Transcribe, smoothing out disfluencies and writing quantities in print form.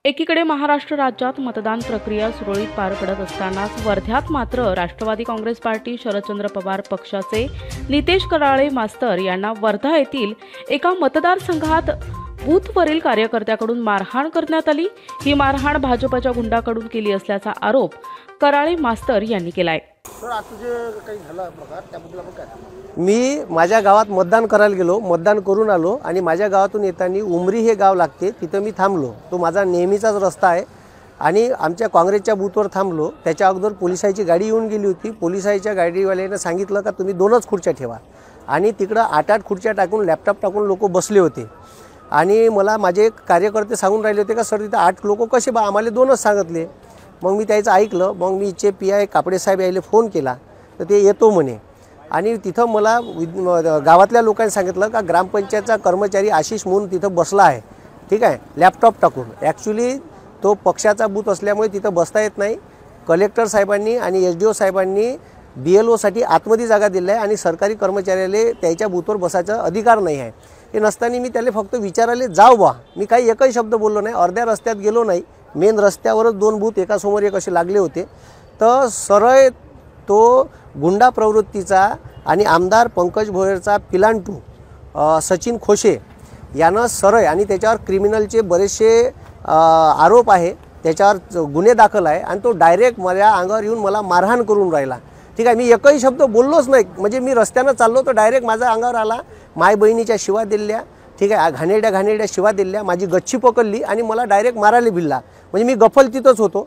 एकीकडे महाराष्ट्र राज्यात मतदान प्रक्रिया सुरळीत पार पडत असतानाच वर्ध्यात मात्र राष्ट्रवादी काँग्रेस पार्टी शरदचंद्र पवार पक्षाचे नितेश कराळे मास्तर यांना वर्धा येथील एका मतदारसंघात बूथवरील कार्यकर्त्याकडून मारहाण करण्यात आली। ही मारहाण भाजपच्या गुंडाकडून केली असल्याचा आरोप कराळे मास्तर यांनी केलाय। मी माझ्या गावात मतदान करायला गेलो, मतदान करून आलो आणि माझ्या गावातून येताना उमरी हे गाव लागते, तिथं मी थांबलो। तो माझा नेहमीचाच रस्ता आहे आणि आमच्या काँग्रेसच्या बूथवर थांबलो। त्याच्या अगोदर पोलिसांची गाडी येऊन गेली होती। पोलिसांच्या गाडीवाल्याने सांगितलं का तुम्ही 2च खुर्च्या ठेवा आणि तिकडं 8-8 खुर्च्या टाकून लॅपटॉप टाकून लोक बसले होते आणि मला माझे कार्यकर्ते सांगून राहिले होते का सर तिथं 8 लोक कसे बा, आम्हाला 2च सांगितले। मग मी त्याचं ऐकलं। मग मी इथे PI कापडे साहेब यायला फोन केला तर ते येतो म्हणे आणि तिथं मला गावातल्या लोकांनी सांगितलं का ग्रामपंचायतचा कर्मचारी आशिष म्हणून तिथं बसला आहे, ठीक आहे, लॅपटॉप टाकून। ॲक्च्युली तो पक्षाचा बूथ असल्यामुळे तिथं बसता येत नाही। कलेक्टर साहेबांनी आणि SDO साहेबांनी BLO साठी आतमध्ये जागा दिली आहे आणि सरकारी कर्मचाऱ्याला त्याच्या बूथवर बसायचा अधिकार नाही आहे। हे नसताना मी त्याला फक्त विचारायला जाऊ बा, मी काही एकही शब्द बोललो नाही। अर्ध्या रस्त्यात गेलो नाही, मेन रस्त्यावरच 2 बूथ एकासमोर एक असे लागले होते। तर सरळ तो गुंडा प्रवृत्तीचा आणि आमदार पंकज भोयरचा पिलांटू सचिन खोशे यानं सरळ आणि त्याच्यावर क्रिमिनलचे बरेचसे आरोप आहे, त्याच्यावर गुन्हे दाखल आहे आणि तो डायरेक्ट माझ्या अंगावर येऊन मला मारहाण करून राहिला, ठीक आहे। मी एकही शब्द बोललोच नाही, म्हणजे मी रस्त्यानं चाललो तर डायरेक्ट माझ्या अंगावर आला, माय बहिणीच्या शिवा दिल्या, ठीक आहे, घाणेरड्या शिवा दिल्या, माझी गच्ची पकडली आणि मला डायरेक्ट मारायला भिडला। म्हणजे मी गफल तिथंच होतो।